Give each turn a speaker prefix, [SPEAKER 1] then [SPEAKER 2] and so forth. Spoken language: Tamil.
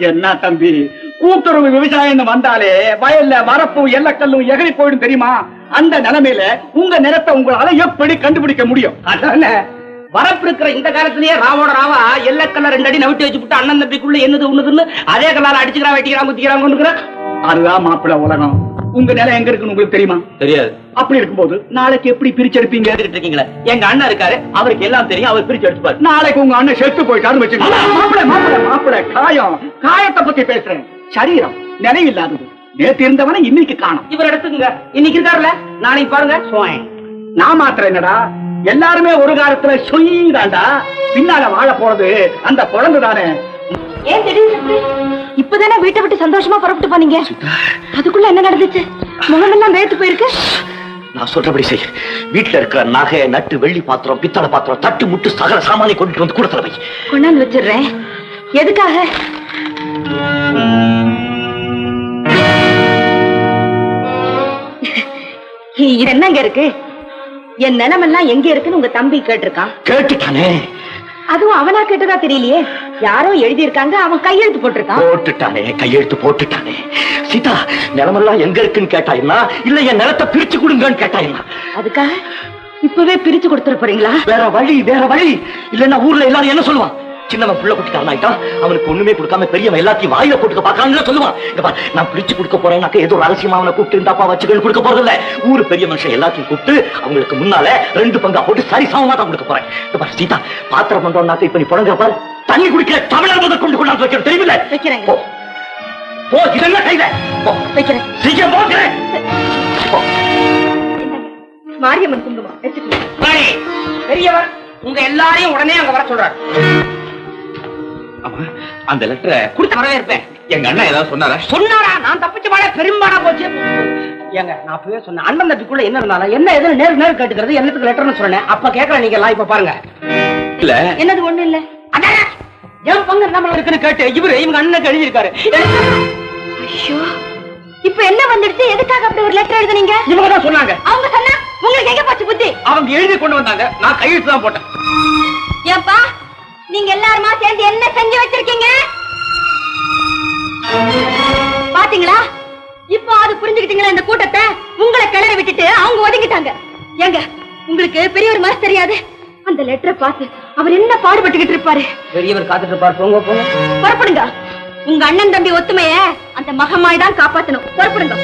[SPEAKER 1] என்ன தம்பி, கூட்டுறவு விவசாயம் வந்தாலே வயல்ல வரப்பு எல்லக்கல்லும் எகறி போயிடும் தெரியுமா? அந்த நிலைமையில உங்க நிலத்தை உங்களால எப்படி கண்டுபிடிக்க முடியும்?
[SPEAKER 2] அதான வரப்பு இருக்கிற இந்த காலத்திலேயே ராவோட ராவா எல்லக்கல்ல 2 அடி நவிட்டு வச்சுட்டு அண்ணன் தம்பிக்குள்ள என்னது ஒண்ணுதுன்னு அதே கல்லால அடிச்சுக்கிறா வெட்டிக்கிறான் குத்திக்கிறான் கொண்டுக்கிறான்.
[SPEAKER 1] அதுதான் மாப்பிள்ள உலகம். உங்க நிலம் எங்க இருக்குன்னு உங்களுக்கு தெரியுமா?
[SPEAKER 2] தெரியாது.
[SPEAKER 1] அப்படி இருக்கும்போது நாளைக்கு எப்படி பிரிச்செடுப்பீங்க?
[SPEAKER 2] இருக்கீங்களா? எங்க அண்ணன் இருக்காரு, அவருக்கு எல்லாம் தெரியும், அவர் பிரிச்சு எடுத்துப்பாரு.
[SPEAKER 1] நாளைக்கு உங்க அண்ணன் செத்து போயிட்டாருன்னு வச்சுக்கோங்க. மாப்பிள்ள காயத்தை பத்தி பேசுறேன். சரீரம் நினைவில்லாதது. நேத்து இருந்தவன இன்னைக்கு காணும்.
[SPEAKER 2] இவர் எடுத்துக்கங்க, இன்னைக்கு இருக்காருல நாளைக்கு பாருங்க.
[SPEAKER 1] நான் மாத்திரம் என்னடா, எல்லாருமே ஒரு காலத்துல சொய்தாண்டா. பின்னால வாழ போறது அந்த குழந்தை தானே.
[SPEAKER 3] ஏன் திடீர்னு இப்பதானே வீட்டை விட்டு சந்தோஷமா புறப்பட்டு போனீங்க? அதுக்குள்ள என்ன நடந்துச்சு? முகமெல்லாம் வேத்து போயிருக்கு.
[SPEAKER 4] நான் சொல்றபடி செய்ய. வீட்டுல இருக்கிற நகை நட்டு வெள்ளி பாத்திரம் பித்தளை பாத்திரம் தட்டு முட்டு சகல சாமானை கொண்டுட்டு வந்து கூடத்துல வை.
[SPEAKER 3] கொண்டாந்து வச்சிடுறேன். எதுக்காக? இது என்னங்க இருக்கு? என் நிலமெல்லாம் எங்க இருக்குன்னு உங்க தம்பி கேட்டிருக்கான்.
[SPEAKER 4] கேட்டுட்டானே.
[SPEAKER 3] அதுவும் அவனா கேட்டதா தெரியலையே. யாரோ எழுதி இருக்காங்க, அவன் கையெழுத்து போட்டிருக்கான்.
[SPEAKER 4] போட்டுட்டானே, கையெழுத்து போட்டுட்டானே. சீதா, நிலமெல்லாம் எங்க இருக்குன்னு கேட்டாயினா இல்ல என் நிலத்தை பிரிச்சு கொடுங்கன்னு கேட்டாயினா?
[SPEAKER 3] அதுக்காக இப்பவே பிரிச்சு கொடுத்துட போறீங்களா?
[SPEAKER 4] வேற வழி இல்லன்னா ஊர்ல எல்லாரும் என்ன சொல்லுவான்? சின்னவன் புள்ள குட்டிக்காரன் ஆயிட்டான், அவனுக்கு ஒண்ணுமே கொடுக்காம பெரியவன் எல்லாத்தையும் வாயில போட்டுக்க பாக்கான்னு சொல்லுவான். நான் பிரிச்சு கொடுக்க போறேன்னாக்க ஏதோ ரகசியமா அவனை கூப்பிட்டு இருந்தாப்பா வச்சுக்கன்னு கொடுக்க போறது இல்ல. ஊரு பெரிய மனுஷன் எல்லாத்தையும் கூப்பிட்டு அவங்களுக்கு முன்னால 2 பங்கா போட்டு சரி சமமா தான் கொடுக்க போறேன். சீதா, பாத்திரம் பண்றோம்னாக்க இப்ப நீ புடங்க பாரு, தண்ணி குடிக்கிற தமிழர் முதல் கொண்டு கொண்டாந்து வைக்கிற தெரியல.
[SPEAKER 3] வைக்கிறேன்.
[SPEAKER 4] போ, இதெல்லாம் கையில
[SPEAKER 3] வைக்கிறேன்.
[SPEAKER 4] சீக்கிரம் போகிறேன்.
[SPEAKER 3] மாரியம்மன் குங்குமம் வச்சுக்கோங்க.
[SPEAKER 2] பெரியவர் உங்க எல்லாரையும் உடனே அங்க வர சொல்றாரு.
[SPEAKER 4] அந்த லெட்டரை
[SPEAKER 2] குடுத்து வரவேற்பேன்.
[SPEAKER 4] எங்க அண்ணா ஏதாவது
[SPEAKER 2] சொன்னாரா? நான் தப்பிச்சு வாழ பெரும்பாடா போச்சு. ஏங்க, நான் அப்பவே சொன்னேன், அண்ணன் தம்பிக்குள்ள என்ன இருந்தாலும் என்ன எதுன்னு நேர் கேட்டுக்கிறது என்னத்துக்கு லெட்டர்னு சொன்னேன். அப்ப கேட்கல நீங்க எல்லாம். இப்ப பாருங்க.
[SPEAKER 4] இல்ல
[SPEAKER 3] என்னது ஒண்ணு இல்ல.
[SPEAKER 2] என் பங்கு நம்ம இருக்குன்னு கேட்டு இவங்க அண்ணனுக்கு எழுதியிருக்காரு.
[SPEAKER 3] ஐயோ, இப்ப என்ன வந்துடுச்சு? எதுக்காக அப்படி ஒரு லெட்டர் எழுதுனீங்க?
[SPEAKER 2] இவங்க தான் சொன்னாங்க.
[SPEAKER 3] அவங்க சொன்னா உங்களுக்கு எங்க போச்சு புத்தி?
[SPEAKER 2] அவங்க எழுதி கொண்டு வந்தாங்க, நான் கையெழுத்து தான் போட்டேன்.
[SPEAKER 3] ஏப்பா, நீங்க எல்லாருமா சேர்ந்து என்ன செஞ்சு வச்சிருக்கீங்க? பாத்தீங்களா? இப்போ அது புரிஞ்சுக்கிட்டீங்களா? இந்த கூட்டத்தை உங்களை கிளற விட்டுட்டு அவங்க ஒதுங்கிட்டாங்க. ஏங்க, உங்களுக்கு பெரியவர் மனசு தெரியாது? அந்த லெட்டரை பார்த்து அவர் என்ன பாடுபட்டுக்கிட்டு இருப்பாரு.
[SPEAKER 2] பெரியவர் காத்துட்டு இருப்பாரு. போங்க
[SPEAKER 3] புறப்படுங்க. உங்க அண்ணன் தம்பி ஒத்துமைய அந்த மகமாய் தான் காப்பாத்தணும். புறப்படுங்க.